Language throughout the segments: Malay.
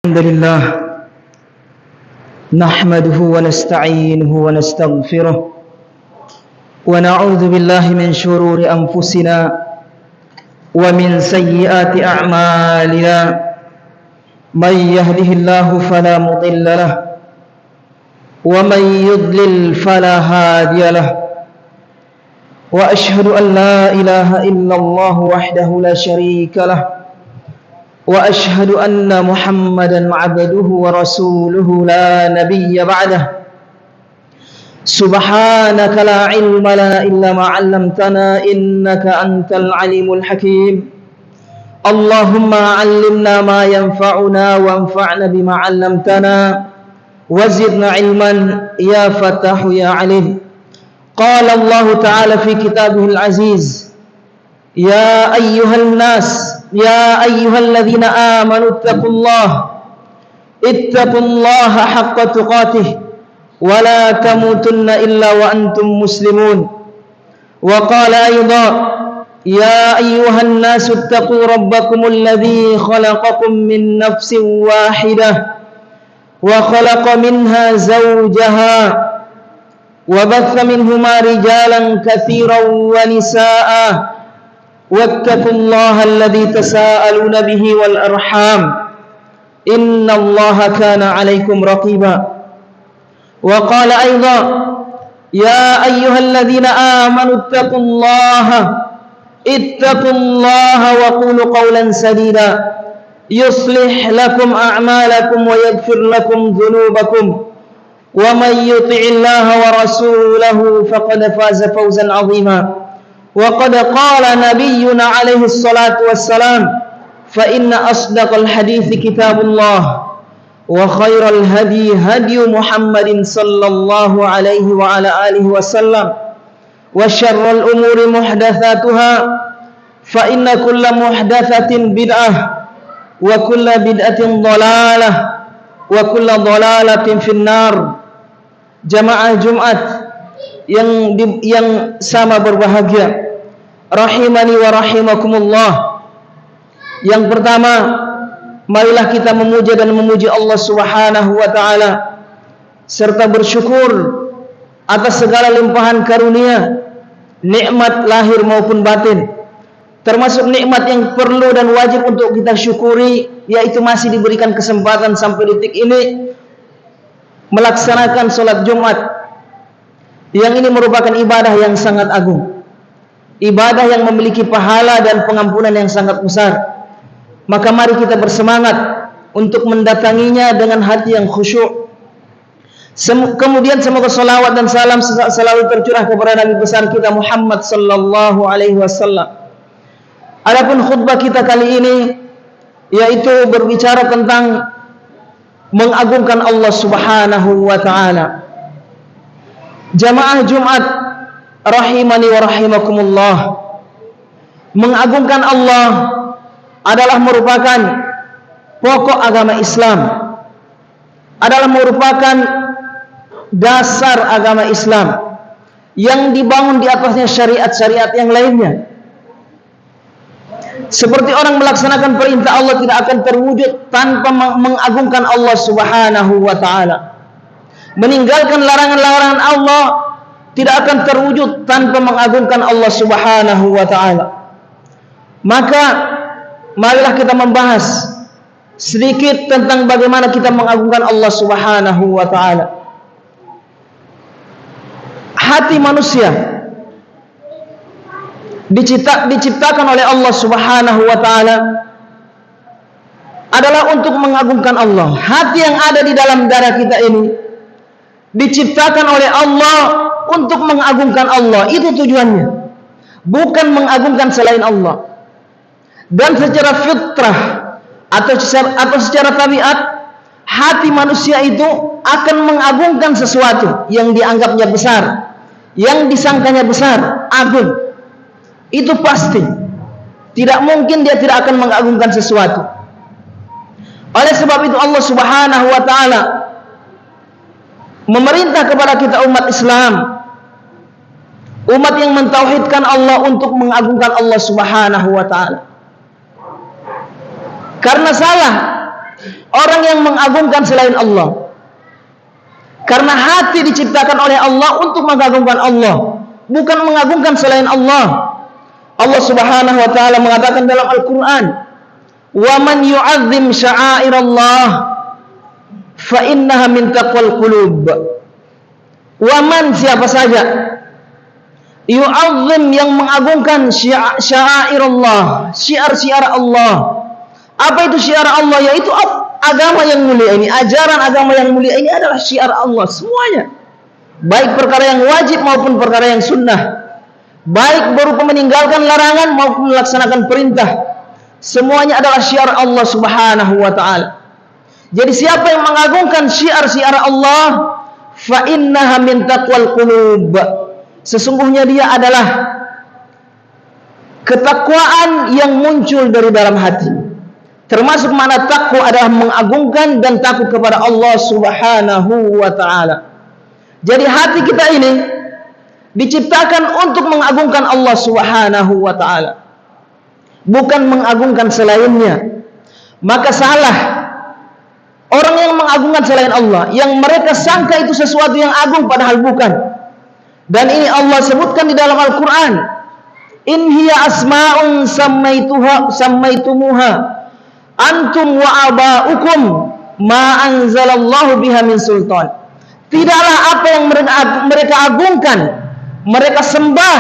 الحمد لله نحمده ونستعينه ونستغفره ونعوذ بالله من شرور أنفسنا ومن سيئات أعمالنا من يهده الله فلا مضل له ومن يضلل فلا هادي له وأشهد أن لا إله إلا الله وحده لا شريك له وأشهد أن محمدا عبده ورسوله لا نبي بعده سبحانك لا علم لنا إلا ما علمتنا إنك أنت العليم الحكيم اللهم علمنا ما ينفعنا وانفعنا بما علمتنا وزدنا علما يا فتاح يا عليم قال الله تعالى في كتابه العزيز يا أيها الناس يا أيها الذين آمنوا اتقوا الله حق تقاته ولا تموتن إلا وأنتم مسلمون وقال أيضا يا أيها الناس اتقوا ربكم الذي خلقكم من نفس واحدة وخلق منها زوجها وبث منهما رجالا كثيرا ونساء واتقوا الله الذي تساءلون به والأرحام إن الله كان عليكم رقيبا وقال أيضا يا أيها الذين آمنوا اتقوا الله وقولوا قولا سديدا يصلح لكم أعمالكم ويغفر لكم ذنوبكم ومن يطع الله ورسوله فقد فاز فوزا عظيما وقد قال نبينا عليه الصلاة والسلام فإن أصدق الحديث كتاب الله وخير الهدي هدي محمد صلى الله عليه وعلى آله وسلم وشر الأمور محدثاتها فإن كل محدثة بدعة وكل بدعة ضلالة وكل ضلالة في النار جماعة Jumat yang sama berbahagia, rahimani wa rahimakumullah. Yang pertama, marilah kita memuja dan memuji Allah Subhanahu wa taala serta bersyukur atas segala limpahan karunia, nikmat lahir maupun batin. Termasuk nikmat yang perlu dan wajib untuk kita syukuri, yaitu masih diberikan kesempatan sampai detik ini melaksanakan sholat Jumat. Yang ini merupakan ibadah yang sangat agung, ibadah yang memiliki pahala dan pengampunan yang sangat besar. Maka mari kita bersemangat untuk mendatanginya dengan hati yang khusyuk. Kemudian semoga salawat dan salam selalu tercurah kepada Nabi besar kita Muhammad sallallahu alaihi wasallam. Adapun khutbah kita kali ini yaitu berbicara tentang mengagungkan Allah Subhanahu wa taala. Jamaah Jumat rahimani wa rahimakumullah, mengagungkan Allah adalah merupakan pokok agama Islam, adalah merupakan dasar agama Islam yang dibangun di atasnya syariat-syariat yang lainnya. Seperti orang melaksanakan perintah Allah tidak akan terwujud tanpa mengagungkan Allah Subhanahu wa taala. Meninggalkan larangan-larangan Allah tidak akan terwujud tanpa mengagungkan Allah Subhanahu wa taala. Maka marilah kita membahas sedikit tentang bagaimana kita mengagungkan Allah Subhanahu wa taala. Hati manusia diciptakan oleh Allah Subhanahu wa taala adalah untuk mengagungkan Allah. Hati yang ada di dalam darah kita ini diciptakan oleh Allah untuk mengagungkan Allah. Itu tujuannya, bukan mengagungkan selain Allah. Dan secara fitrah atau secara tabiat, hati manusia itu akan mengagungkan sesuatu yang dianggapnya besar, yang disangkanya besar, agung. Itu pasti. Tidak mungkin dia tidak akan mengagungkan sesuatu. Oleh sebab itu Allah Subhanahu wa taala memerintah kepada kita umat Islam, umat yang mentauhidkan Allah, untuk mengagungkan Allah Subhanahu wa taala. Karena salah orang yang mengagungkan selain Allah. Karena hati diciptakan oleh Allah untuk mengagungkan Allah, bukan mengagungkan selain Allah. Allah Subhanahu wa taala mengatakan dalam Al-Qur'an, "Wa man yu'azzim sya'airallah fa innaha min taqwal qulub." Wa man, siapa saja, yu'azzim, yang mengagungkan sya'airallah, syiar-syiar Allah. Apa itu syiar Allah? Yaitu agama yang mulia ini, ajaran agama yang mulia ini adalah syiar Allah semuanya. Baik perkara yang wajib maupun perkara yang sunnah, baik berupa meninggalkan larangan maupun melaksanakan perintah, semuanya adalah syiar Allah Subhanahu wa taala. Jadi siapa yang mengagungkan syiar-syiar Allah, fa innaha min taqwal qulub, sesungguhnya dia adalah ketakwaan yang muncul dari dalam hati. Termasuk makna takwa adalah mengagungkan dan takut kepada Allah Subhanahu wa taala. Jadi hati kita ini diciptakan untuk mengagungkan Allah Subhanahu wa taala, bukan mengagungkan selainnya. Maka salah orang yang mengagungkan selain Allah, yang mereka sangka itu sesuatu yang agung padahal bukan. Dan ini Allah sebutkan di dalam Al-Qur'an, "In hiya asma'un sammaitumuha antum wa aba'ukum ma anzalallahu biha min sultan." Tidaklah apa yang mereka agungkan, mereka sembah,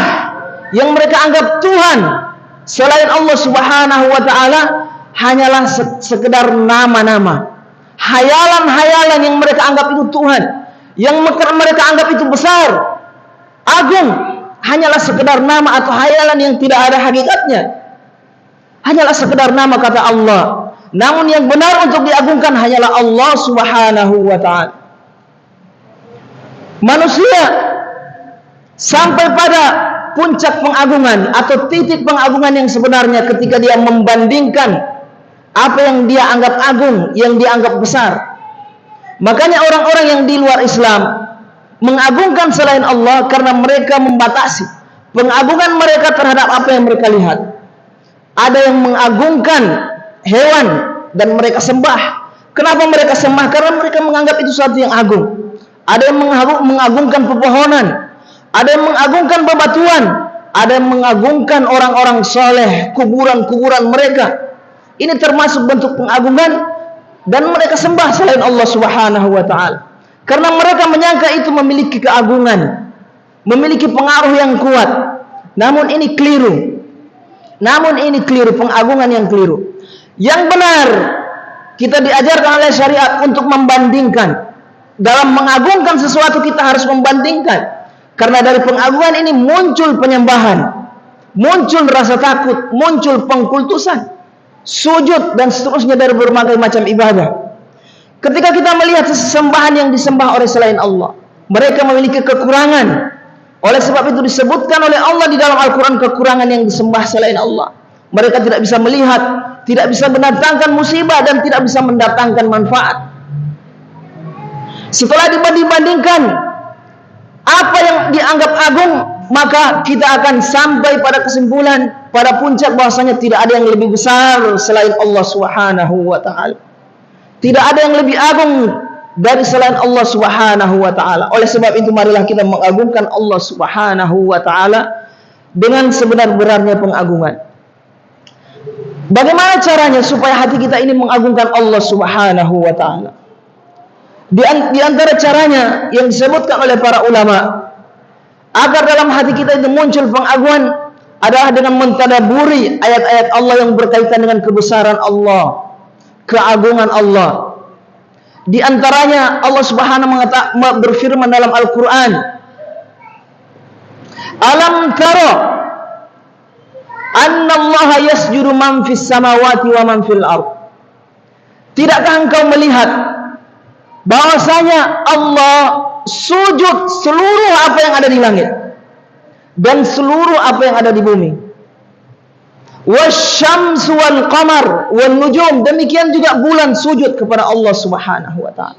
yang mereka anggap Tuhan selain Allah Subhanahu wa taala, hanyalah sekedar nama-nama, hayalan-hayalan yang mereka anggap itu Tuhan, yang mereka anggap itu besar, agung, hanyalah sekedar nama atau hayalan yang tidak ada hakikatnya. Hanyalah sekedar nama, kata Allah. Namun yang benar untuk diagungkan hanyalah Allah Subhanahu wa taala. Manusia sampai pada puncak pengagungan atau titik pengagungan yang sebenarnya ketika dia membandingkan apa yang dia anggap agung, yang dia anggap besar. Makanya orang-orang yang di luar Islam mengagungkan selain Allah karena mereka membatasi pengagungan mereka terhadap apa yang mereka lihat. Ada yang mengagungkan hewan dan mereka sembah. Kenapa mereka sembah? Karena mereka menganggap itu sesuatu yang agung. Ada yang mengagungkan pepohonan, ada yang mengagungkan bebatuan, ada yang mengagungkan orang-orang soleh, kuburan-kuburan mereka. Ini termasuk bentuk pengagungan dan mereka sembah selain Allah Subhanahu wa taala. Karena mereka menyangka itu memiliki keagungan, memiliki pengaruh yang kuat. Namun ini keliru. Pengagungan yang keliru. Yang benar, kita diajarkan oleh syariat untuk membandingkan. Dalam mengagungkan sesuatu kita harus membandingkan. Karena dari pengagungan ini muncul penyembahan, muncul rasa takut, muncul pengkultusan, sujud dan seterusnya dari berbagai macam ibadah. Ketika kita melihat sesembahan yang disembah oleh selain Allah, mereka memiliki kekurangan. Oleh sebab itu disebutkan oleh Allah di dalam Al-Quran kekurangan yang disembah selain Allah. Mereka tidak bisa melihat, tidak bisa mendatangkan musibah dan tidak bisa mendatangkan manfaat. Setelah dibandingkan apa yang dianggap agung, maka kita akan sampai pada kesimpulan, pada puncak bahwasanya tidak ada yang lebih besar selain Allah Subhanahu wa taala. Tidak ada yang lebih agung dari selain Allah Subhanahu wa taala. Oleh sebab itu marilah kita mengagungkan Allah Subhanahu wa taala dengan sebenar-benarnya pengagungan. Bagaimana caranya supaya hati kita ini mengagungkan Allah Subhanahu wa taala? Di antara caranya yang disebutkan oleh para ulama agar dalam hati kita itu muncul pengagungan adalah dengan mentadaburi ayat-ayat Allah yang berkaitan dengan kebesaran Allah, keagungan Allah. Di antaranya Allah Subhanahu wa taala berfirman dalam Al-Qur'an, "Alam tara annallaha yasjudu man fis samawati wa man fil ard." Tidakkah engkau melihat bahwasanya Allah sujud seluruh apa yang ada di langit dan seluruh apa yang ada di bumi. Wasyamsu wal qamar wan nujum, demikian juga bulan sujud kepada Allah Subhanahu wa taala.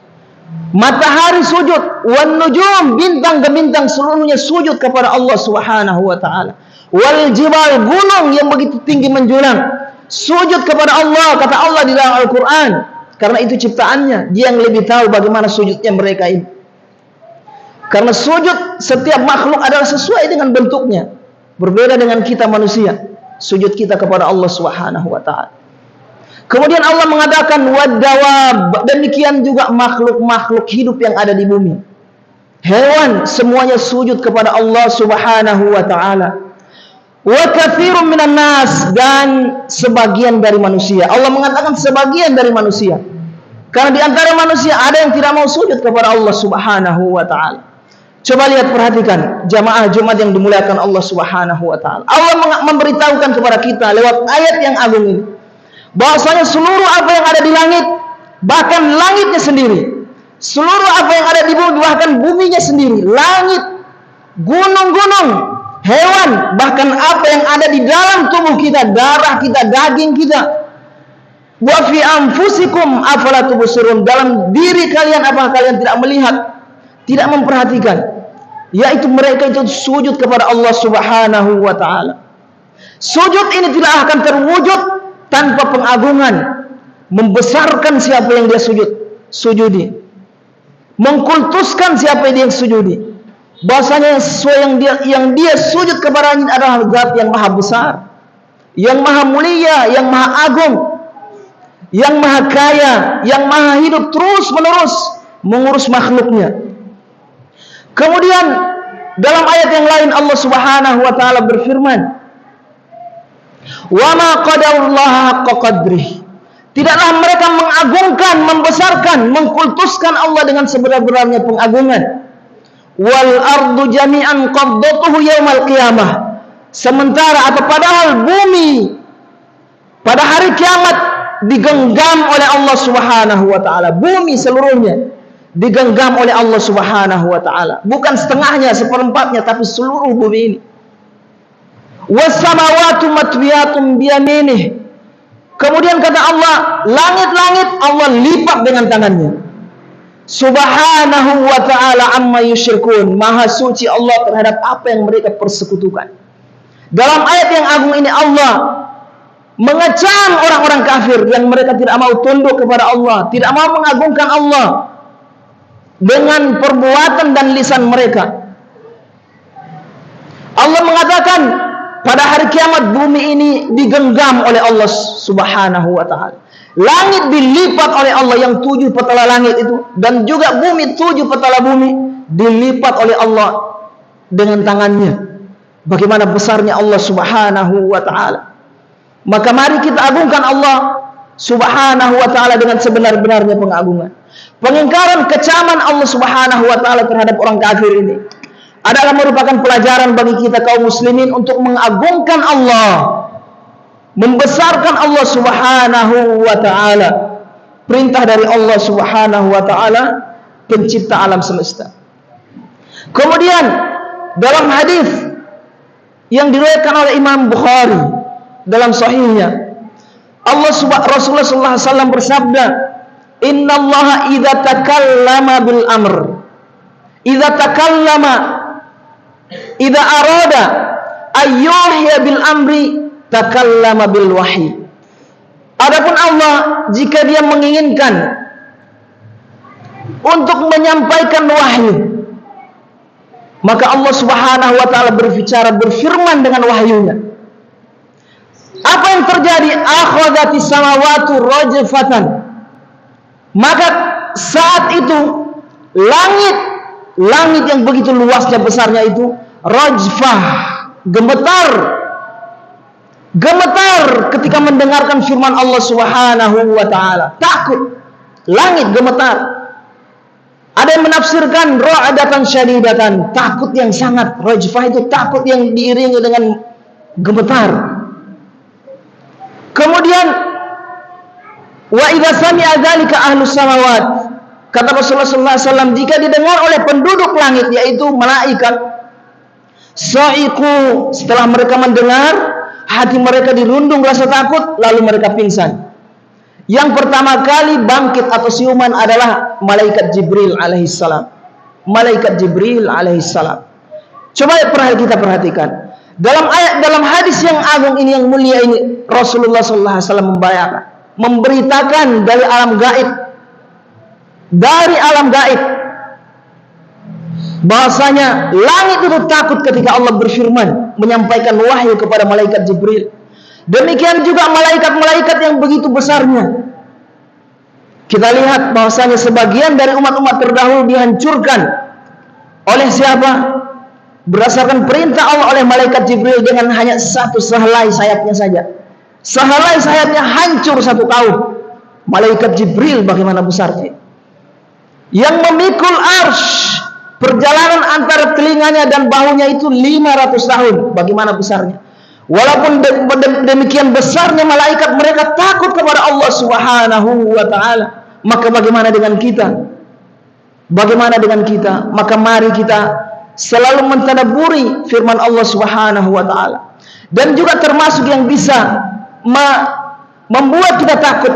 Matahari sujud, wan nujum, bintang ke bintang seluruhnya sujud kepada Allah Subhanahu wa taala. Wal jibal, gunung yang begitu tinggi menjulang, sujud kepada Allah, kata Allah di dalam Al-Qur'an. karena itu ciptaannya. Dia yang lebih tahu bagaimana sujudnya mereka ini. Karena sujud setiap makhluk adalah sesuai dengan bentuknya. Berbeda dengan kita manusia. Sujud kita kepada Allah Subhanahu wa ta'ala. Kemudian Allah mengatakan wadawab, demikian juga makhluk-makhluk hidup yang ada di bumi. Hewan semuanya sujud kepada Allah Subhanahu wa ta'ala. Wa katsirun minan nas, dan sebagian dari manusia. Allah mengatakan sebagian dari manusia. Karena di antara manusia ada yang tidak mau sujud kepada Allah Subhanahu wa ta'ala. Coba lihat, perhatikan jamaah Jumat yang dimuliakan Allah Subhanahu wa ta'ala. Allah memberitahukan kepada kita lewat ayat yang agung ini bahwasanya seluruh apa yang ada di langit, bahkan langitnya sendiri, seluruh apa yang ada di bumi, bahkan buminya sendiri, langit, gunung-gunung, hewan, bahkan apa yang ada di dalam tubuh kita, darah kita, daging kita. Wa fi anfusikum afala tubsirun, dalam diri kalian apakah kalian tidak melihat, tidak memperhatikan, yaitu mereka itu sujud kepada Allah Subhanahu wa ta'ala. Sujud ini tidak akan terwujud tanpa pengagungan, membesarkan siapa yang dia sujudi, mengkultuskan siapa yang dia sujudi. Bahasanya sesuai yang dia sujud kepadanya adalah zat yang maha besar, yang maha mulia, yang maha agung, yang maha kaya, yang maha hidup terus menerus mengurus makhluknya. Kemudian dalam ayat yang lain Allah Subhanahu wa ta'ala berfirman, wa ma qadarullaha haqqa qadrih, tidaklah mereka mengagungkan, membesarkan, mengkultuskan Allah dengan sebenar-benarnya pengagungan. Wal ardu jami'an qabdatuhu yaumal qiyamah, sementara atau padahal bumi pada hari kiamat digenggam oleh Allah Subhanahu wa ta'ala. Bumi seluruhnya digenggam oleh Allah Subhanahu wa ta'ala, bukan setengahnya, seperempatnya, tapi seluruh bumi ini. Was-samawati matwiyatun biyaminih, kemudian kata Allah, langit-langit Allah lipat dengan tangannya. Subhanahu wa ta'ala amma yusyrikun, maha suci Allah terhadap apa yang mereka persekutukan. Dalam ayat yang agung ini Allah mengecam orang-orang kafir yang mereka tidak mau tunduk kepada Allah, tidak mau mengagungkan Allah dengan perbuatan dan lisan mereka. Allah mengatakan pada hari kiamat bumi ini digenggam oleh Allah Subhanahu wa ta'ala. Langit dilipat oleh Allah yang 7 petala langit itu, dan juga bumi 7 petala bumi dilipat oleh Allah dengan tangannya. Bagaimana besarnya Allah Subhanahu wa ta'ala. Maka mari kita agungkan Allah Subhanahu wa ta'ala dengan sebenar-benarnya pengagungan. Pengingkaran, kecaman Allah Subhanahu wa ta'ala terhadap orang kafir ini adalah merupakan pelajaran bagi kita kaum muslimin untuk mengagungkan Allah, membesarkan Allah Subhanahu wa ta'ala. Perintah dari Allah Subhanahu wa ta'ala, pencipta alam semesta. Kemudian dalam hadis yang diriwayatkan oleh Imam Bukhari dalam sahihnya, Rasulullah sallallahu alaihi wasallam bersabda, innallaha idza takallama bil amr, idza arada ayyuhya bil amri takallama bil wahyi. Adapun Allah jika dia menginginkan untuk menyampaikan wahyu, maka Allah Subhanahu wa ta'ala berbicara, berfirman dengan wahyunya. Apa yang terjadi? Akhadhatis samawati rajfatan, maka saat itu langit yang begitu luasnya besarnya itu rajfah, gemetar ketika mendengarkan firman Allah Subhanahu wa ta'ala. Takut, langit gemetar. Ada yang menafsirkan ra'adatan syadidatan, takut yang sangat. Rajfah itu takut yang diiringi dengan gemetar. Kemudian wa idza sami'a dzalika ahlus samawat, kata Rasulullah sallallahu alaihi wasallam, jika didengar oleh penduduk langit yaitu malaikat, sa'iqu, setelah mereka mendengar, hati mereka dirundung rasa takut, lalu mereka pingsan. Yang pertama kali bangkit atau siuman adalah malaikat Jibril alaihissalam. Malaikat Jibril alaihissalam. Coba kita perhatikan. Dalam hadis yang agung ini, yang mulia ini, Rasulullah sallallahu alaihi wasallam membayangkan memberitakan dari alam gaib, bahasanya langit itu takut ketika Allah berfirman menyampaikan wahyu kepada malaikat Jibril. Demikian juga malaikat-malaikat yang begitu besarnya. Kita lihat bahwasanya sebagian dari umat-umat terdahulu dihancurkan oleh siapa? Berdasarkan perintah Allah oleh malaikat Jibril dengan hanya satu sehelai sayapnya saja. Sehelai sayapnya hancur satu kaum. Malaikat Jibril bagaimana besarnya? Yang memikul arsy, perjalanan antara telinganya dan bahunya itu 500 tahun. Bagaimana besarnya? Walaupun demikian besarnya malaikat, mereka takut kepada Allah Subhanahu wa ta'ala. Maka bagaimana dengan kita? Bagaimana dengan kita? Maka mari kita selalu mentadabburi firman Allah Subhanahu wa ta'ala. Dan juga termasuk yang bisa membuat kita takut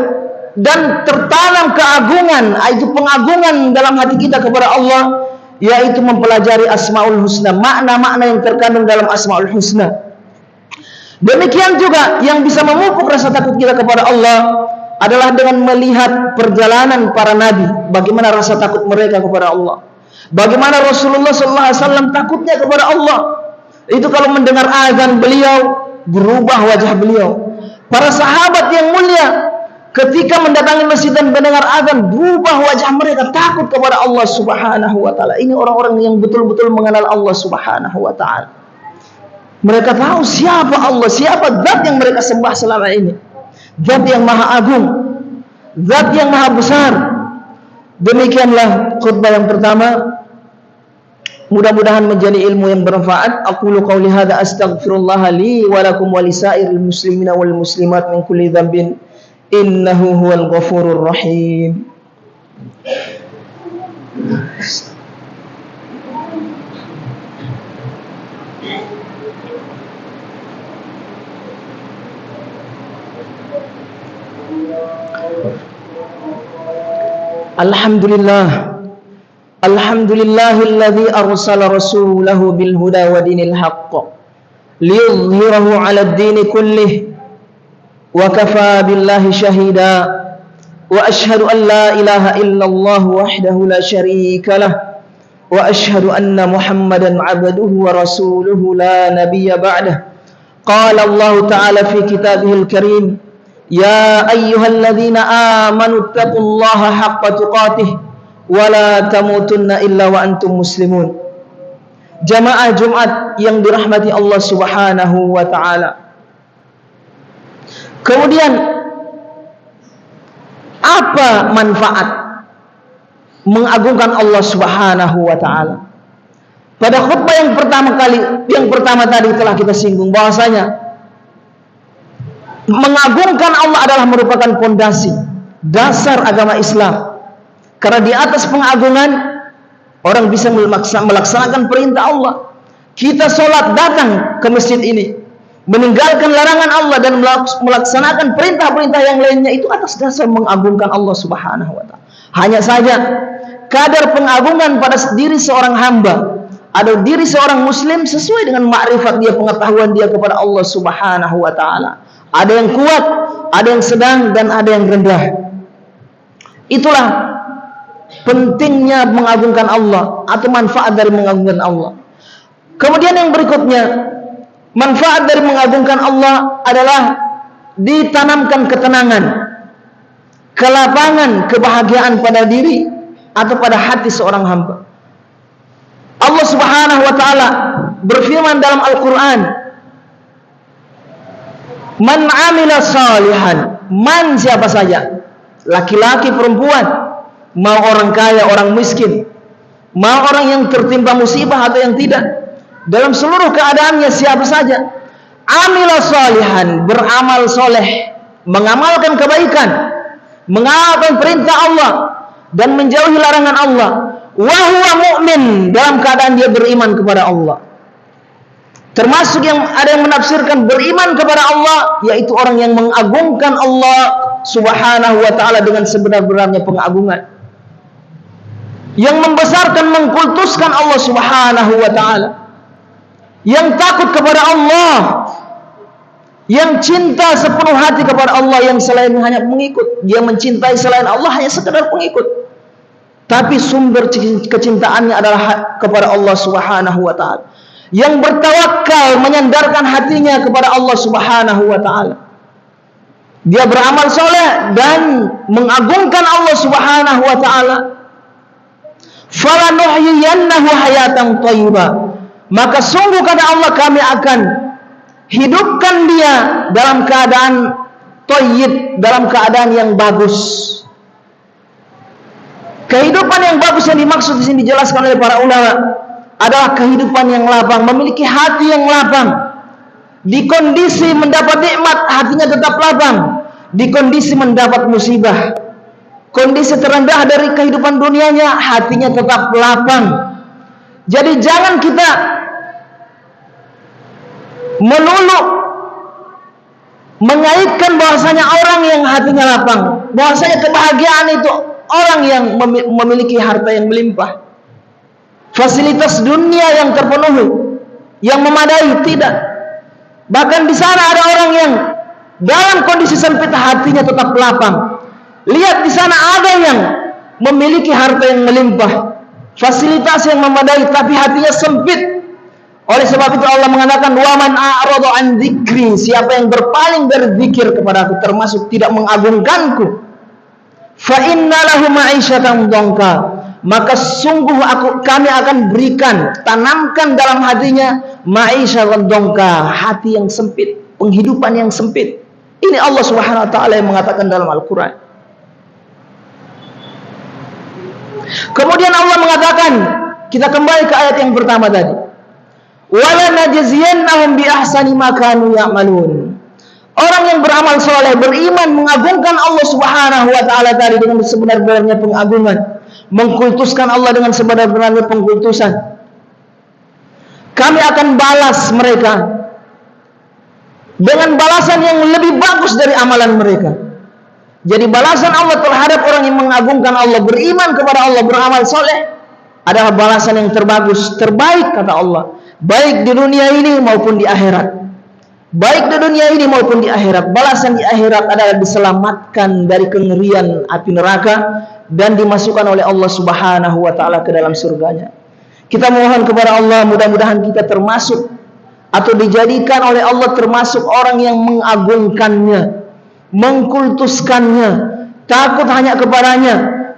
dan tertanam keagungan, yaitu pengagungan dalam hati kita kepada Allah, yaitu mempelajari Asmaul Husna, makna-makna yang terkandung dalam Asmaul Husna. Demikian juga yang bisa memupuk rasa takut kita kepada Allah adalah dengan melihat perjalanan para nabi, bagaimana rasa takut mereka kepada Allah, bagaimana Rasulullah SAW takutnya kepada Allah. Itu kalau mendengar azan beliau, berubah wajah beliau. Para sahabat yang mulia ketika mendatangi masjid dan mendengar azan, berubah wajah mereka, takut kepada Allah Subhanahu wa ta'ala. Ini orang-orang yang betul-betul mengenal Allah Subhanahu wa ta'ala. Mereka tahu siapa Allah, siapa zat yang mereka sembah selama ini. Zat yang maha agung, zat yang maha besar. Demikianlah khutbah yang pertama. Mudah-mudahan menjadi ilmu yang bermanfaat. Aqulu qawli hadza astaghfirullah li wa lakum wa lisairil muslimina wal muslimat min kulli dzambin innahu huwal ghafurur rahim. Alhamdulillahilladzi arsala rasulahu bil huda wa dinil haqq liyudhhirahu 'alad dini kullih wa kafaa billahi shahida wa ashhadu an la ilaha illallah wahdahu la syarika lah wa ashhadu anna Muhammadan 'abduhu wa rasuluhu la nabiyya ba'dah. Qala Allah ta'ala fi kitabihil karim, ya ayyuhalladzina amanu taqullaha haqqa tuqatih wa la tamutunna illa wa antum muslimun. Jamaah Jumat yang dirahmati Allah Subhanahu wa ta'ala. Kemudian apa manfaat mengagungkan Allah Subhanahu wa ta'ala? Pada khutbah yang pertama tadi telah kita singgung bahwasanya mengagungkan Allah adalah merupakan pondasi dasar agama Islam. Karena di atas pengagungan orang bisa melaksanakan perintah Allah. Kita sholat datang ke masjid ini, meninggalkan larangan Allah dan melaksanakan perintah-perintah yang lainnya, itu atas dasar mengagungkan Allah Subhanahu wa ta'ala. Hanya saja kadar pengagungan pada diri seorang hamba atau diri seorang muslim sesuai dengan makrifat dia, pengetahuan dia kepada Allah Subhanahu wa ta'ala. Ada yang kuat, ada yang sedang, dan ada yang rendah. Itulah pentingnya mengagungkan Allah atau manfaat dari mengagungkan Allah. Kemudian yang berikutnya, manfaat dari mengagungkan Allah adalah ditanamkan ketenangan, kelapangan, kebahagiaan pada diri atau pada hati seorang hamba. Allah Subhanahu wa ta'ala berfirman dalam Al-Quran, man amila salihan, man siapa saja, laki-laki, perempuan, mau orang kaya, orang miskin, mau orang yang tertimpa musibah atau yang tidak, dalam seluruh keadaannya siapa saja, amila salihan, beramal soleh, mengamalkan kebaikan, mengamalkan perintah Allah dan menjauhi larangan Allah, wa huwa mu'min, dalam keadaan dia beriman kepada Allah. Termasuk yang ada yang menafsirkan beriman kepada Allah, yaitu orang yang mengagungkan Allah Subhanahu wa ta'ala dengan sebenar-benarnya pengagungan, yang membesarkan, mengkultuskan Allah Subhanahu wa ta'ala, yang takut kepada Allah, yang cinta sepenuh hati kepada Allah, yang selain hanya pengikut. Dia mencintai selain Allah hanya sekedar pengikut, tapi sumber kecintaannya adalah kepada Allah Subhanahu wa ta'ala. Yang bertawakal, menyandarkan hatinya kepada Allah Subhanahu wa ta'ala. Dia beramal soleh dan mengagungkan Allah Subhanahu wa ta'ala. Falanuhyiyannahu hayatan thayyibah. Maka sungguh kata Allah, kami akan hidupkan dia dalam keadaan thayyib, dalam keadaan yang bagus. Kehidupan yang bagus yang dimaksud di sini dijelaskan oleh para ulama adalah kehidupan yang lapang, memiliki hati yang lapang. Di kondisi mendapat nikmat, hatinya tetap lapang. Di kondisi mendapat musibah, kondisi terendah dari kehidupan dunianya, hatinya tetap lapang. Jadi jangan kita melulu mengaitkan bahwasanya orang yang hatinya lapang, bahwasanya kebahagiaan itu orang yang memiliki harta yang melimpah, fasilitas dunia yang terpenuhi, yang memadai. Tidak. Bahkan di sana ada orang yang dalam kondisi sempit hatinya tetap lapang. Lihat di sana ada yang memiliki harta yang melimpah, fasilitas yang memadai, tapi hatinya sempit. Oleh sebab itu Allah mengatakan, wa man a'rada an dzikri, siapa yang berpaling dari zikir kepadaku, termasuk tidak mengagungkanku, fa inna lahu ma'isyatan dhanka, maka sungguh kami akan berikan, tanamkan dalam hatinya ma'isyatan dhanka, hati yang sempit, penghidupan yang sempit. Ini Allah Subhanahu wa ta'ala yang mengatakan dalam Al-Quran. Kemudian Allah mengatakan, kita kembali ke ayat yang pertama tadi, wala najziyannahum bi ahsani ma kanu ya'malun. Orang yang beramal soleh, beriman, mengagungkan Allah Subhanahu wa ta'ala tadi dengan sebenar-benarnya pengagungan, mengkultuskan Allah dengan sebenar-benarnya pengkultusan, kami akan balas mereka dengan balasan yang lebih bagus dari amalan mereka. Jadi balasan Allah terhadap orang yang mengagungkan Allah, beriman kepada Allah, beramal soleh, adalah balasan yang terbagus, terbaik kata Allah, baik di dunia ini maupun di akhirat. Baik di dunia ini maupun di akhirat. Balasan di akhirat adalah diselamatkan dari kengerian api neraka dan dimasukkan oleh Allah Subhanahu wa ta'ala ke dalam surganya. Kita mohon kepada Allah, mudah-mudahan kita termasuk atau dijadikan oleh Allah termasuk orang yang mengagungkannya, mengkultuskannya, takut hanya kepadanya,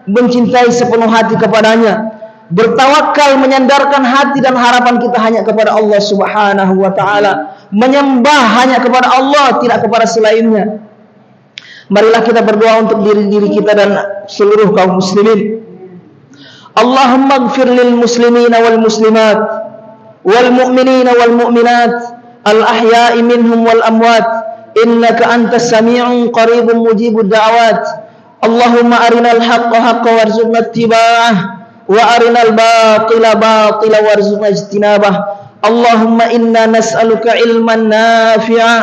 mencintai sepenuh hati kepadanya, bertawakal, menyandarkan hati dan harapan kita hanya kepada Allah Subhanahu wa ta'ala, menyembah hanya kepada Allah, tidak kepada selainnya. Marilah kita berdoa untuk diri-diri kita dan seluruh kaum muslimin. Allahumma ighfir lil muslimina wal muslimat wal mu'minina wal mu'minat al ahya'i minhum wal amwat innaka antas sami'un qaribun mujibud da'awat. Allahumma arinal haqqa haqqan warzuqna ittiba'ah wa arinal batila batila warzuqna ijtinabah. Allahumma inna nas'aluka ilman nafi'a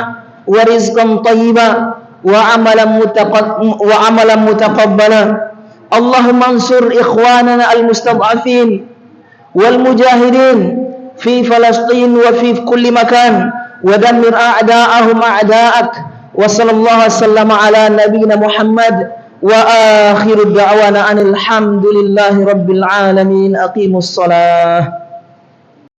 wa rizqan tayyiba wa amalan mutaqabbala. Allahumma ansur ikhwanana al-mustad'afin wal mujahidin fi Falastin wa fi kulli makan wa dammir a'da'ahum a'da'ak. Wa sallallahu wasallam ala nabiyyina Muhammad wa akhiru da'wana anil hamdulillahi rabbil alamin. Aqimus salah.